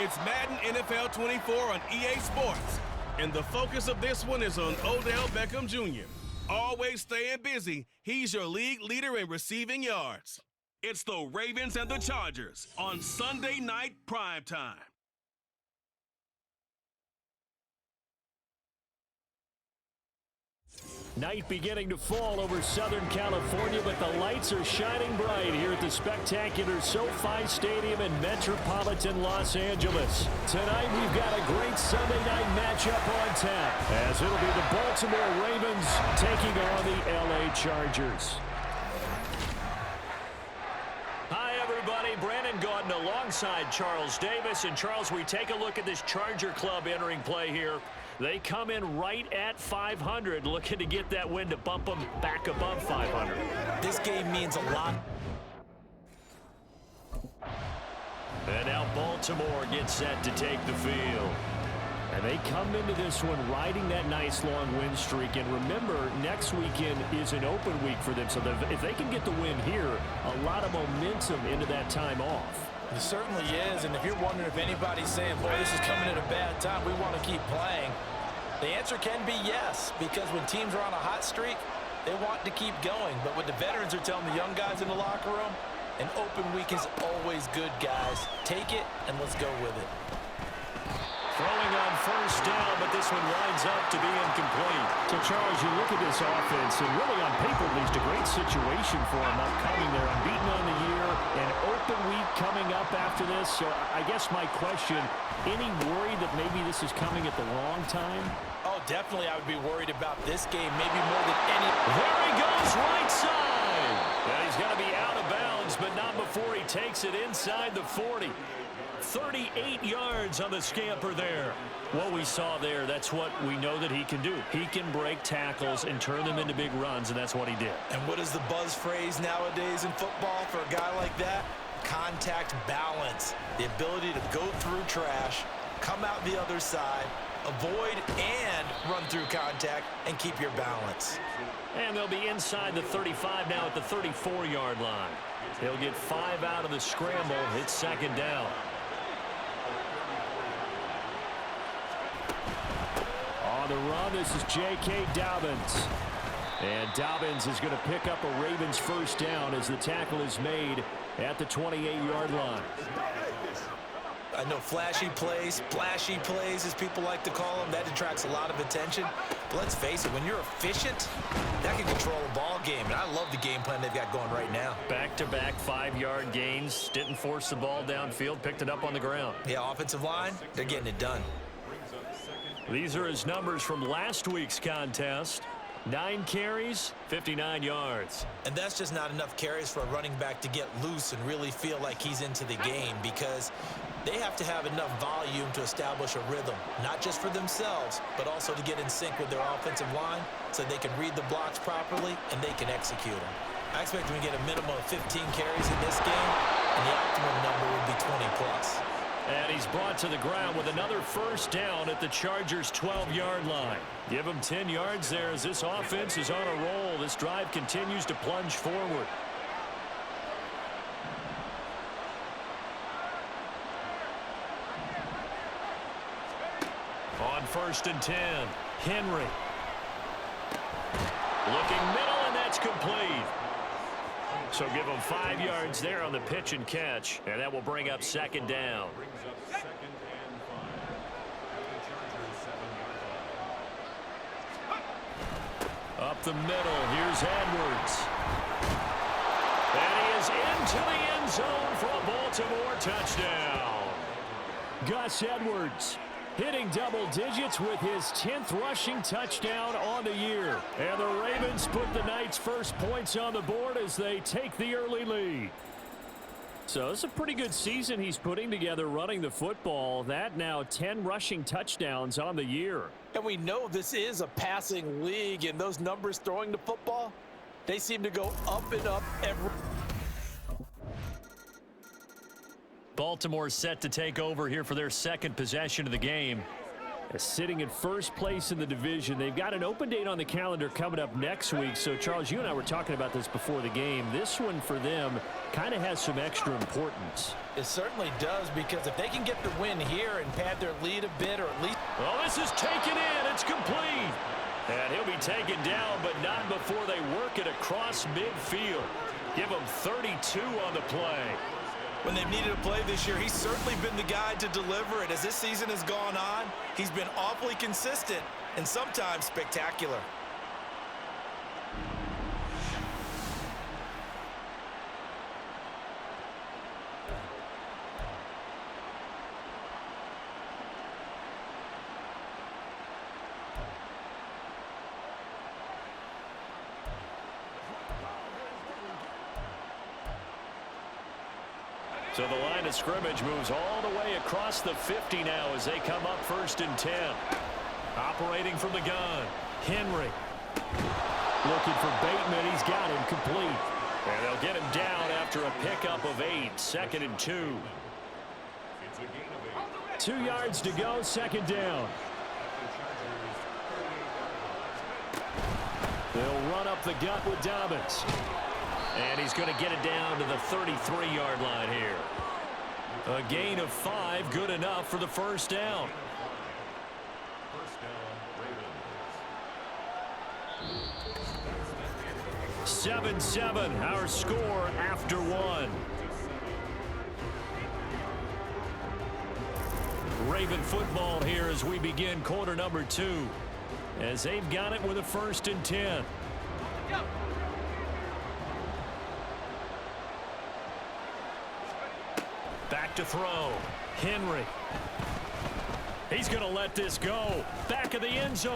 It's Madden NFL 24 on EA Sports. And the focus of this one is on Odell Beckham Jr. Always staying busy, he's your league leader in receiving yards. It's the Ravens and the Chargers on Sunday night primetime. Night beginning to fall over Southern California, but the lights are shining bright here at the spectacular SoFi Stadium in metropolitan Los Angeles. Tonight we've got a great Sunday night matchup on tap, as it'll be the Baltimore Ravens taking on the LA Chargers. Hi everybody, Brandon Gordon alongside Charles Davis. And Charles, we take a look at this Charger club entering play here. They come in right at 500, looking to get that win to bump them back above 500. This game means a lot. And now Baltimore gets set to take the field. And they come into this one riding that nice long win streak. And remember, next weekend is an open week for them. So if they can get the win here, a lot of momentum into that time off. It certainly is, and if you're wondering if anybody's saying, boy, this is coming at a bad time, we want to keep playing, the answer can be yes, because when teams are on a hot streak, they want to keep going. But what the veterans are telling the young guys in the locker room, an open week is always good, guys. Take it, and let's go with it. Throwing on first down, but this one winds up to be incomplete. So, Charles, you look at this offense, and really on paper, at least a great situation for them upcoming. They're unbeaten on the year, an open week coming up after this. So, I guess my question, any worry that maybe this is coming at the wrong time? Oh, definitely I would be worried about this game, maybe more than any. There he goes, right side. And he's going to be out of bounds, but not before he takes it inside the 40. 38 yards on the scamper there. What we saw there, that's what we know that he can do. He can break tackles and turn them into big runs, and that's what he did. And what is the buzz phrase nowadays in football for a guy like that? Contact balance. The ability to go through trash, come out the other side, avoid and run through contact, and keep your balance. And they'll be inside the 35 now at the 34-yard line. They'll get 5 out of the scramble. It's second down. On the run, this is J.K. Dobbins. And Dobbins is going to pick up a Ravens first down as the tackle is made at the 28-yard line. I know flashy plays, splashy plays, as people like to call them, that attracts a lot of attention. But let's face it, when you're efficient, that can control a ball game. And I love the game plan they've got going right now. Back-to-back 5-yard gains, didn't force the ball downfield, picked it up on the ground. Yeah, offensive line, they're getting it done. These are his numbers from last week's contest. 9 carries, 59 yards. And that's just not enough carries for a running back to get loose and really feel like he's into the game, because they have to have enough volume to establish a rhythm, not just for themselves, but also to get in sync with their offensive line so they can read the blocks properly and they can execute them. I expect them to get a minimum of 15 carries in this game, and the optimum number would be 20+. And he's brought to the ground with another first down at the Chargers' 12-yard line. Give him 10 yards there as this offense is on a roll. This drive continues to plunge forward. On first and 10, Henry. Looking middle, and that's complete. So give him 5 yards there on the pitch and catch, and that will bring up second down. Up the middle, here's Edwards. And he is into the end zone for a Baltimore touchdown. Gus Edwards hitting double digits with his 10th rushing touchdown on the year. And the Ravens put the night's first points on the board as they take the early lead. So it's a pretty good season he's putting together running the football. That now 10 rushing touchdowns on the year. And we know this is a passing league, and those numbers throwing the football, they seem to go up and up every. Baltimore set to take over here for their second possession of the game. Sitting in first place in the division. They've got an open date on the calendar coming up next week. So, Charles, you and I were talking about this before the game. This one for them kind of has some extra importance. It certainly does, because if they can get the win here and pad their lead a bit, or at least... Well, this is taken in. It's complete. And he'll be taken down, but not before they work it across midfield. Give him 32 on the play. When they've needed a play this year, he's certainly been the guy to deliver it. As this season has gone on, he's been awfully consistent and sometimes spectacular. So the line of scrimmage moves all the way across the 50 now as they come up 1st and 10. Operating from the gun, Henry. Looking for Bateman. He's got him complete. And they'll get him down after a pickup of 8. 2nd and 2. 2 yards to go, 2nd down. They'll run up the gut with Dobbins. And he's going to get it down to the 33-yard line here. A gain of 5, good enough for the 1st down. 7-7, our score after 1. Raven football here as we begin quarter number 2. As they've got it with a 1st and 10. Back to throw. Henry. He's going to let this go. Back of the end zone.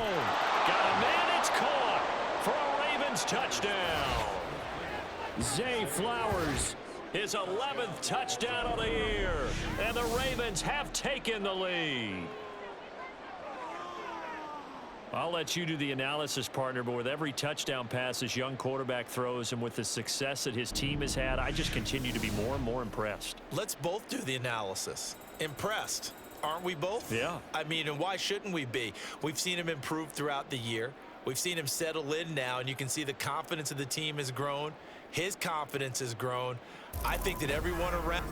Got a man. It's caught for a Ravens touchdown. Zay Flowers, his 11th touchdown of the year. And the Ravens have taken the lead. I'll let you do the analysis, partner, but with every touchdown pass this young quarterback throws and with the success that his team has had, I just continue to be more and more impressed. Let's both do the analysis. Impressed, aren't we both? Yeah. I mean, and why shouldn't we be? We've seen him improve throughout the year. We've seen him settle in now, and you can see the confidence of the team has grown. His confidence has grown. I think that everyone around...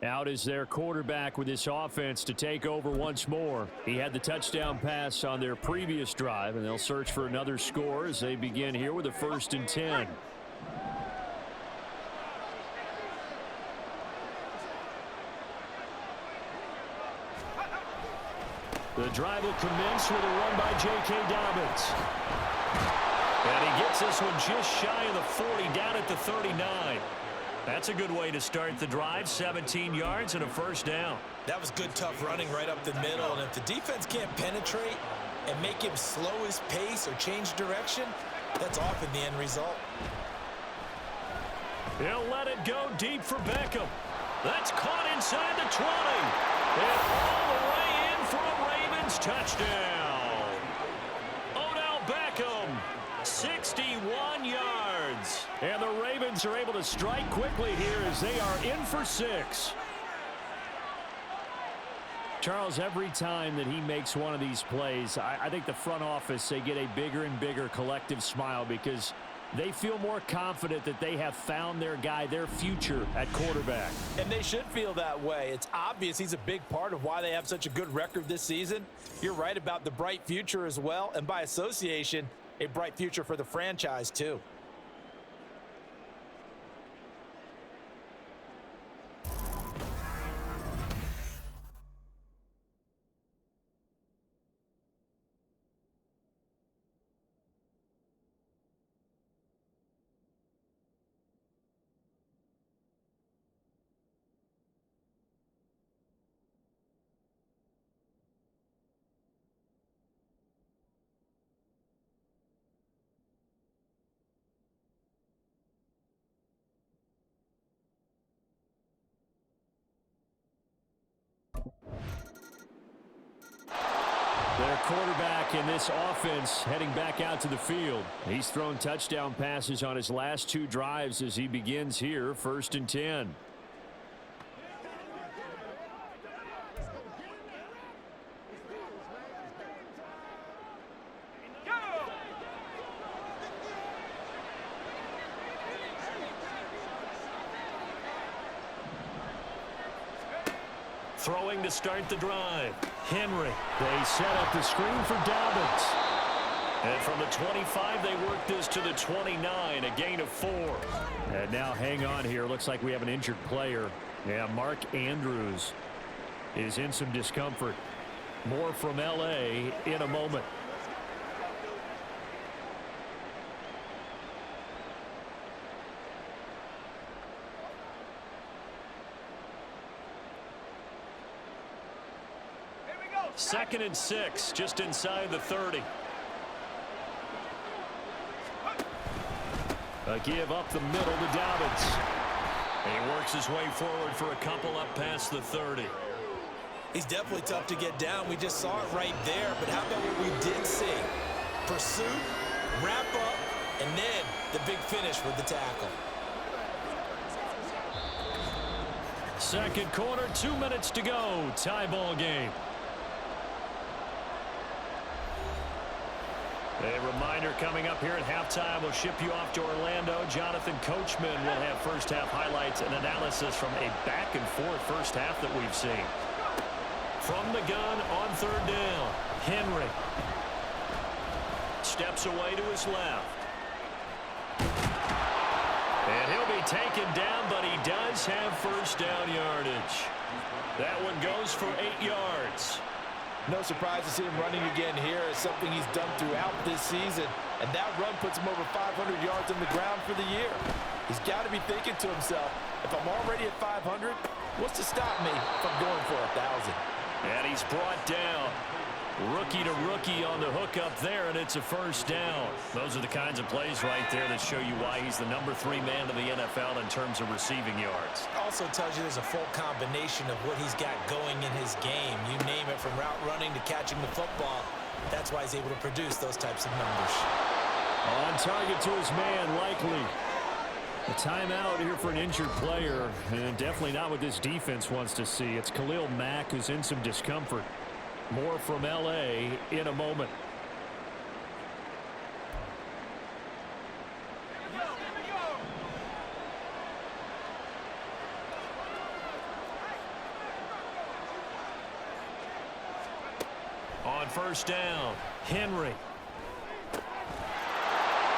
Out is their quarterback with this offense to take over once more. He had the touchdown pass on their previous drive, and they'll search for another score as they begin here with a 1st and 10. The drive will commence with a run by J.K. Dobbins. And he gets this one just shy of the 40, down at the 39. That's a good way to start the drive. 17 yards and a 1st down. That was good, tough running right up the middle. And if the defense can't penetrate and make him slow his pace or change direction, that's often the end result. He'll let it go deep for Beckham. That's caught inside the 20. And all the way in for a Ravens touchdown. Odell Beckham, 61 yards. And the Ravens are able to strike quickly here as they are in for 6. Charles, every time that he makes one of these plays, I think the front office, they get a bigger and bigger collective smile because they feel more confident that they have found their guy, their future at quarterback. And they should feel that way. It's obvious he's a big part of why they have such a good record this season. You're right about the bright future as well, and by association, a bright future for the franchise too. Their quarterback in this offense heading back out to the field. He's thrown touchdown passes on his last 2 drives as he begins here, 1st and 10. Throwing to start the drive. Henry. They set up the screen for Dobbins. And from the 25, they work this to the 29, a gain of 4. And now hang on here. Looks like we have an injured player. Yeah, Mark Andrews is in some discomfort. More from L.A. in a moment. Second and 6, just inside the 30. A give up the middle to Dobbins. He works his way forward for a couple up past the 30. He's definitely tough to get down. We just saw it right there. But how about what we did see? Pursuit, wrap up, and then the big finish with the tackle. Second quarter, 2 minutes to go. Tie ball game. A reminder coming up here at halftime. We'll ship you off to Orlando. Jonathan Coachman will have first half highlights and analysis from a back and forth first half that we've seen. From the gun on third down, Henry steps away to his left. And he'll be taken down, but he does have first down yardage. That one goes for 8 yards. No surprise to see him running again here. It's something he's done throughout this season. And that run puts him over 500 yards on the ground for the year. He's got to be thinking to himself, if I'm already at 500, what's to stop me from going for 1,000? And he's brought down. Rookie to rookie on the hook up there, and it's a first down. Those are the kinds of plays right there that show you why he's the #3 man in the NFL in terms of receiving yards. Also tells you there's a full combination of what he's got going in his game. You name it, from route running to catching the football. That's why he's able to produce those types of numbers. On target to his man, likely. A timeout here for an injured player, and definitely not what this defense wants to see. It's Khalil Mack who's in some discomfort. More from L.A. in a moment. On first down, Henry.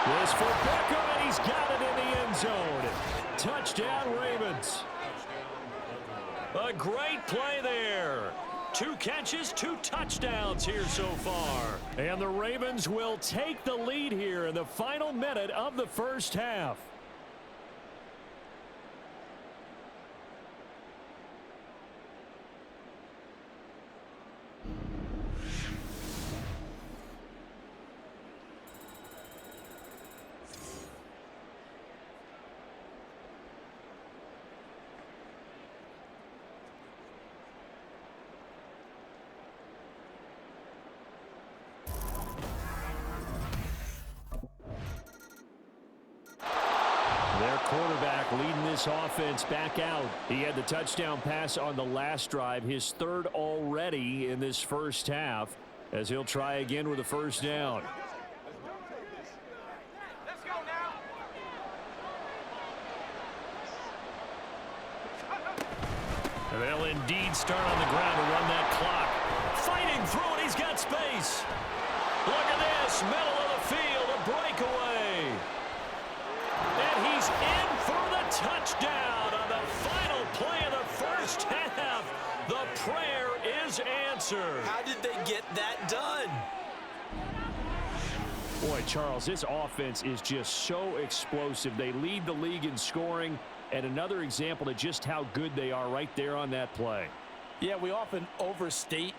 This for Beckham, and he's got it in the end zone. Touchdown, Ravens. A great play there. 2 catches, 2 touchdowns here so far. And the Ravens will take the lead here in the final minute of the first half. Quarterback leading this offense back out. He had the touchdown pass on the last drive, his 3rd already in this first half, as he'll try again with a first down. Let's go now. And they'll indeed start on the ground to run that clock. Fighting through it, he's got space. Look at this, middle of the field, a breakaway. And he's in for the touchdown on the final play of the first half. The prayer is answered. How did they get that done? Boy, Charles, this offense is just so explosive. They lead the league in scoring, and another example of just how good they are right there on that play. Yeah, we often overstate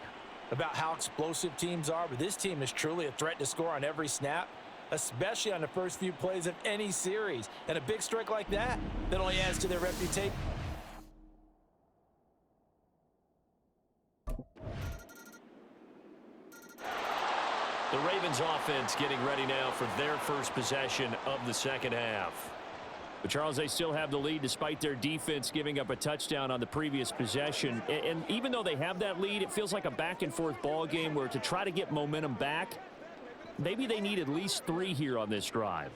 about how explosive teams are, but this team is truly a threat to score on every snap, especially on the first few plays of any series. And a big strike like that only adds to their reputation. The Ravens offense getting ready now for their first possession of the second half. But, Charles, they still have the lead despite their defense giving up a touchdown on the previous possession. And even though they have that lead, it feels like a back-and-forth ball game where to try to get momentum back, maybe they need at least 3 here on this drive.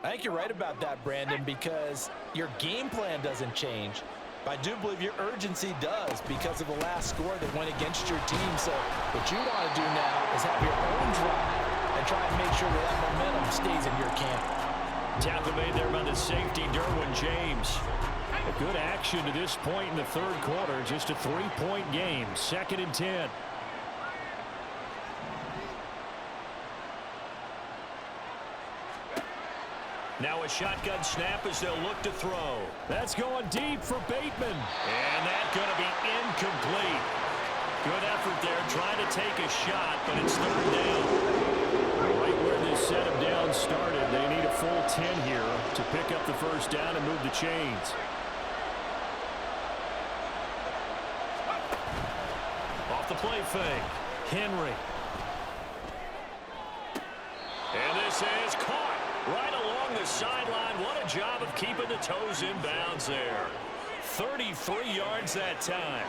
I think you're right about that, Brandon, because your game plan doesn't change. I do believe your urgency does because of the last score that went against your team. So what you want to do now is have your own drive and try and make sure that momentum stays in your camp. Tackle made there by the safety, Derwin James. A good action to this point in the third quarter. Just a 3-point game. 2nd and 10. Now a shotgun snap as they'll look to throw. That's going deep for Bateman. And that's going to be incomplete. Good effort there trying to take a shot, but it's 3rd down. Right where this set him down started, they need a full 10 here to pick up the 1st down and move the chains. Off the play fake. Henry. And this is caught. Right along the sideline. What a job of keeping the toes in bounds there. 33 yards that time.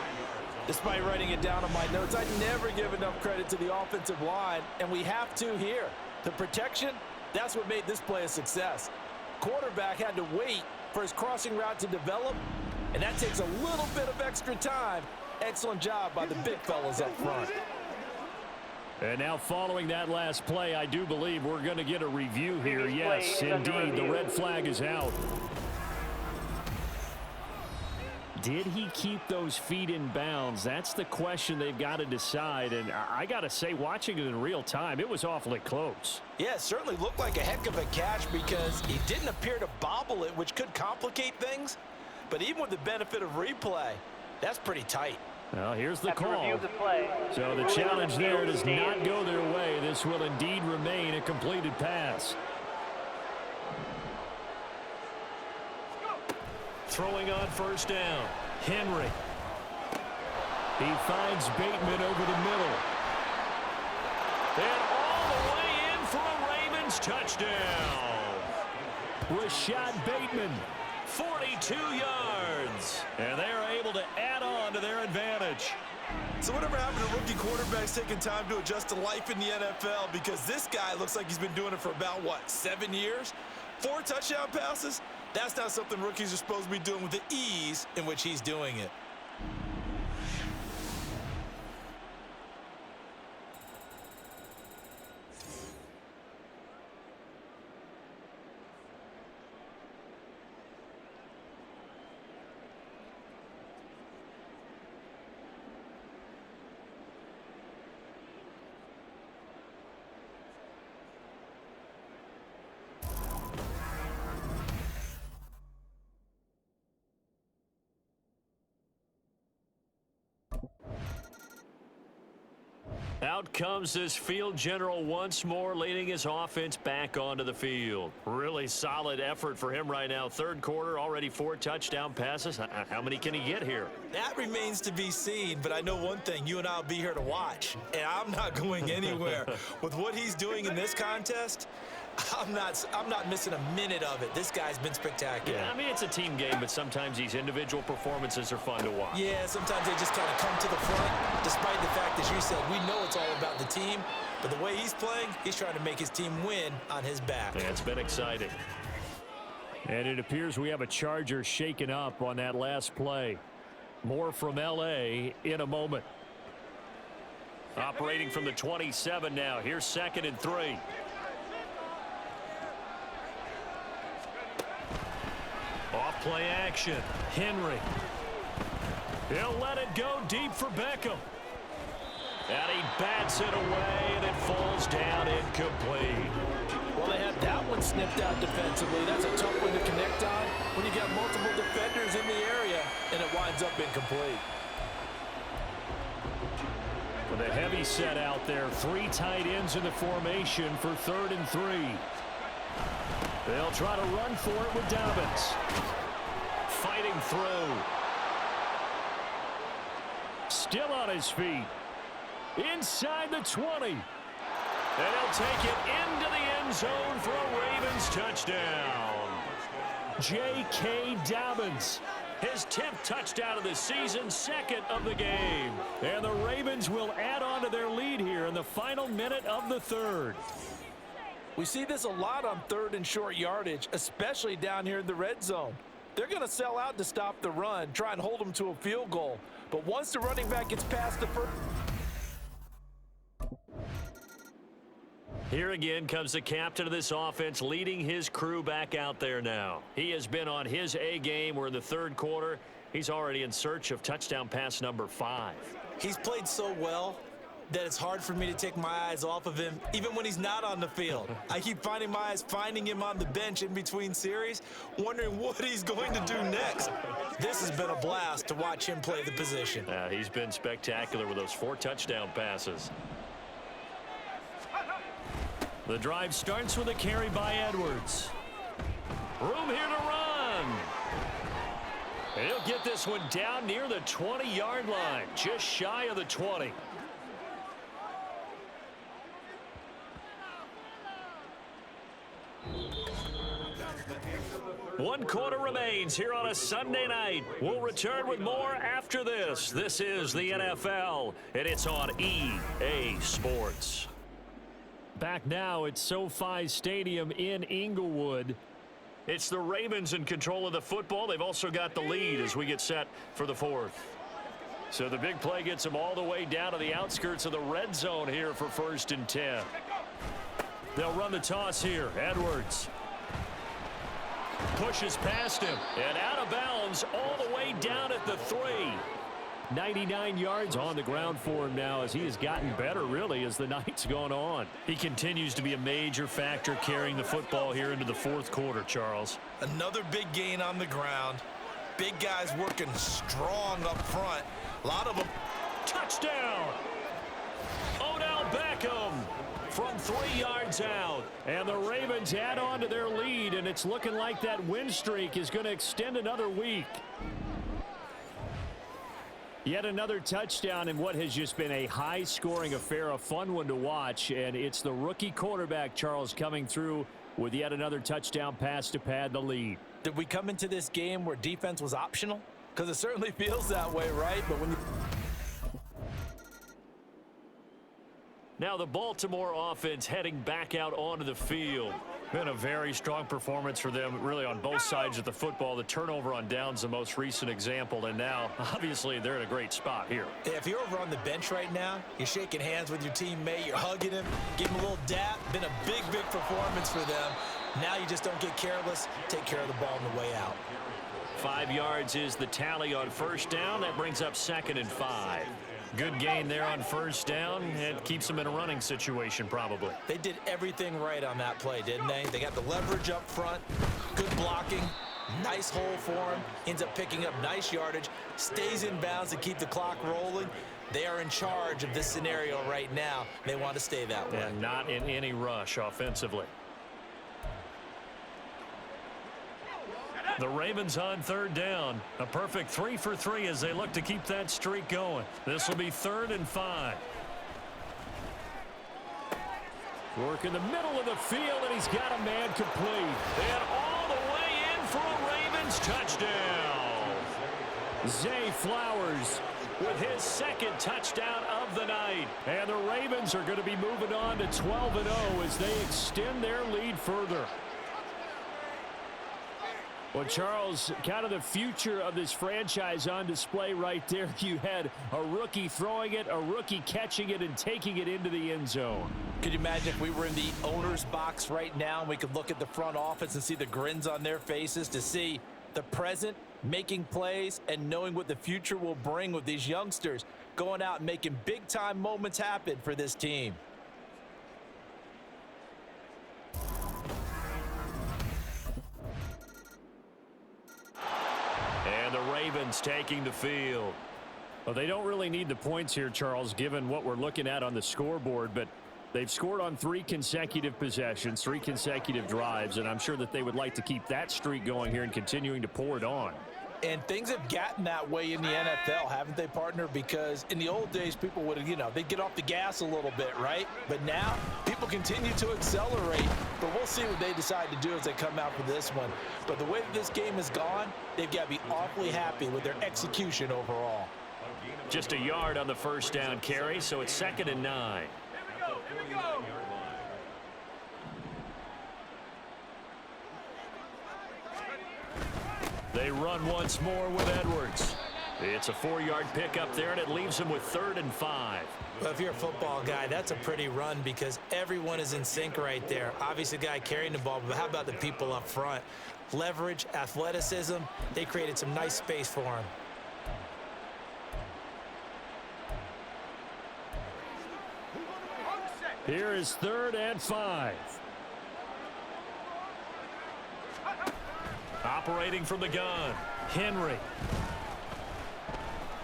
Despite writing it down on my notes, I never give enough credit to the offensive line, and we have to here. The protection, that's what made this play a success. Quarterback had to wait for his crossing route to develop, and that takes a little bit of extra time. Excellent job by the big fellas up front. And now following that last play, I do believe we're going to get a review here. Yes, indeed, the red flag is out. Did he keep those feet in bounds? That's the question they've got to decide. And I got to say, watching it in real time, it was awfully close. Yeah, it certainly looked like a heck of a catch because he didn't appear to bobble it, which could complicate things. But even with the benefit of replay, that's pretty tight. Well, here's the call. So the challenge there does not go their way. This will indeed remain a completed pass. Throwing on 1st down. Henry. He finds Bateman over the middle. And all the way in for a Ravens touchdown. Rashad Bateman. 42 yards. And they're able to add on to their advantage. So whatever happened to rookie quarterbacks taking time to adjust to life in the NFL? Because this guy looks like he's been doing it for about, 7 years? 4 touchdown passes? That's not something rookies are supposed to be doing with the ease in which he's doing it. Out comes this field general once more, leading his offense back onto the field. Really solid effort for him right now. 3rd quarter, already 4 touchdown passes. How many can he get here? That remains to be seen, but I know one thing. You and I will be here to watch, and I'm not going anywhere. With what he's doing in this contest, I'm not missing a minute of it. This guy's been spectacular. Yeah, I mean, it's a team game, but sometimes these individual performances are fun to watch. Yeah, sometimes they just kind of come to the front, despite the fact, as you said, we know it's all about the team. But the way he's playing, he's trying to make his team win on his back. Yeah, it's been exciting. And it appears we have a Charger shaken up on that last play. More from L.A. in a moment. Operating from the 27 now. Here's 2nd and 3. Off play action. Henry. He'll let it go deep for Beckham. And he bats it away, and it falls down incomplete. Well, they had that one snipped out defensively. That's a tough one to connect on when you got multiple defenders in the area, and it winds up incomplete. With a heavy set out there, 3 tight ends in the formation for 3rd and 3. They'll try to run for it with Dobbins. Fighting through. Still on his feet. Inside the 20. And he'll take it into the end zone for a Ravens touchdown. J.K. Dobbins. His 10th touchdown of the season, 2nd of the game. And the Ravens will add on to their lead here in the final minute of the 3rd. We see this a lot on 3rd and short yardage, especially down here in the red zone. They're going to sell out to stop the run, try and hold them to a field goal. But once the running back gets past the first... Here again comes the captain of this offense, leading his crew back out there now. He has been on his A game. We're in the third quarter. He's already in search of touchdown pass number 5. He's played so well that it's hard for me to take my eyes off of him, even when he's not on the field. I keep finding my eyes finding him on the bench in between series, wondering what he's going to do next. This has been a blast to watch him play the position. He's been spectacular with those 4 touchdown passes. The drive starts with a carry by Edwards. Room here to run. And he'll get this one down near the 20-yard line, just shy of the 20. One quarter remains here on a Sunday night. We'll return with more after this. This is the NFL, and it's on EA Sports. Back now at SoFi Stadium in Inglewood. It's the Ravens in control of the football. They've also got the lead as we get set for the fourth. So the big play gets them all the way down to the outskirts of the red zone here for 1st and 10. They'll run the toss here. Edwards pushes past him and out of bounds all the way down at the 3. 99 yards on the ground for him now as he has gotten better, really, as the night's gone on. He continues to be a major factor carrying the football here into the fourth quarter, Charles. Another big gain on the ground. Big guys working strong up front. A lot of them. Touchdown! Odell Beckham from 3 yards out. And the Ravens add on to their lead, and it's looking like that win streak is going to extend another week. Yet another touchdown in what has just been a high-scoring affair, a fun one to watch, and it's the rookie quarterback, Charles, coming through with yet another touchdown pass to pad the lead. Did we come into this game where defense was optional? Because it certainly feels that way, right? But when you... Now the Baltimore offense heading back out onto the field. Been a very strong performance for them, really, on both sides of the football. The turnover on downs, the most recent example, and now, obviously, they're in a great spot here. If you're over on the bench right now, you're shaking hands with your teammate, you're hugging him, giving him a little dap. Been a big, big performance for them. Now you just don't get careless. Take care of the ball on the way out. 5 yards is the tally on 1st down. That brings up 2nd and 5. Good gain there on 1st down. It keeps them in a running situation, probably. They did everything right on that play, didn't they? They got the leverage up front, good blocking, nice hole for him, ends up picking up nice yardage, stays in bounds to keep the clock rolling. They are in charge of this scenario right now. They want to stay that way. And not in any rush offensively. The Ravens on 3rd down. A perfect 3 for 3 as they look to keep that streak going. This will be 3rd and 5. Work in the middle of the field, and he's got a man complete. And all the way in for a Ravens touchdown. Zay Flowers with his 2nd touchdown of the night. And the Ravens are going to be moving on to 12-0 as they extend their lead further. Well, Charles, kind of the future of this franchise on display right there. You had a rookie throwing it, a rookie catching it, and taking it into the end zone. Could you imagine if we were in the owner's box right now and we could look at the front office and see the grins on their faces to see the present making plays and knowing what the future will bring with these youngsters going out and making big-time moments happen for this team. And the Ravens taking the field. Well, they don't really need the points here, Charles, given what we're looking at on the scoreboard, but they've scored on 3 consecutive possessions, 3 consecutive drives, and I'm sure that they would like to keep that streak going here and continuing to pour it on. And things have gotten that way in the NFL, haven't they, partner? Because in the old days, people would, they'd get off the gas a little bit, right? But now, people continue to accelerate. But we'll see what they decide to do as they come out for this one. But the way that this game has gone, they've got to be awfully happy with their execution overall. Just a yard on the 1st down carry, so it's 2nd and 9. Here we go. They run once more with Edwards. It's a 4-yard pickup there, and it leaves them with 3rd and 5. Well, if you're a football guy, that's a pretty run because everyone is in sync right there. Obviously, the guy carrying the ball, but how about the people up front? Leverage, athleticism, they created some nice space for him. Here is 3rd and 5. Operating from the gun, Henry.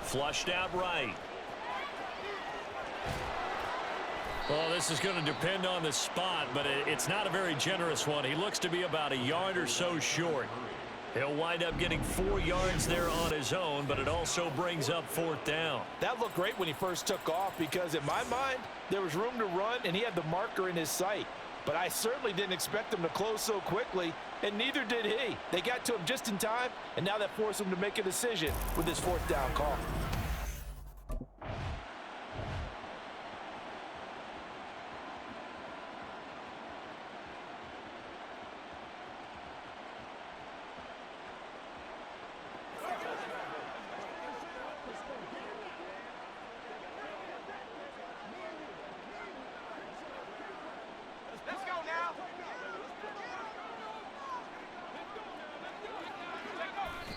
Flushed out right. Well, this is going to depend on the spot, but it's not a very generous one. He looks to be about a yard or so short. He'll wind up getting 4 yards there on his own, but it also brings up 4th down. That looked great when he first took off because, in my mind, there was room to run, and he had the marker in his sight. But I certainly didn't expect him to close so quickly, and neither did he. They got to him just in time, and now that forced him to make a decision with his 4th down call.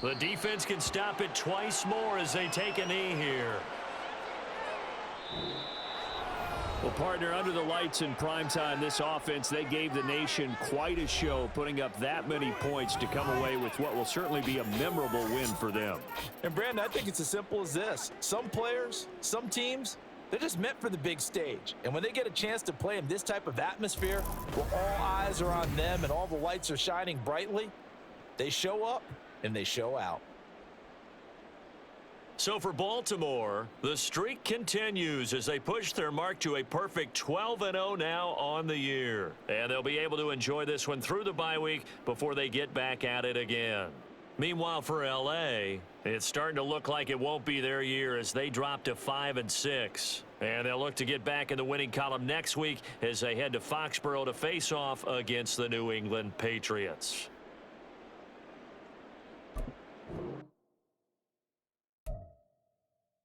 The defense can stop it twice more as they take a knee here. Well, partner, under the lights in primetime, this offense, they gave the nation quite a show, putting up that many points to come away with what will certainly be a memorable win for them. And, Brandon, I think it's as simple as this. Some players, some teams, they're just meant for the big stage. And when they get a chance to play in this type of atmosphere where all eyes are on them and all the lights are shining brightly, they show up and they show out. So for Baltimore, the streak continues as they push their mark to a perfect 12-0 now on the year. And they'll be able to enjoy this one through the bye week before they get back at it again. Meanwhile, for L.A., it's starting to look like it won't be their year as they drop to 5-6. And they'll look to get back in the winning column next week as they head to Foxborough to face off against the New England Patriots.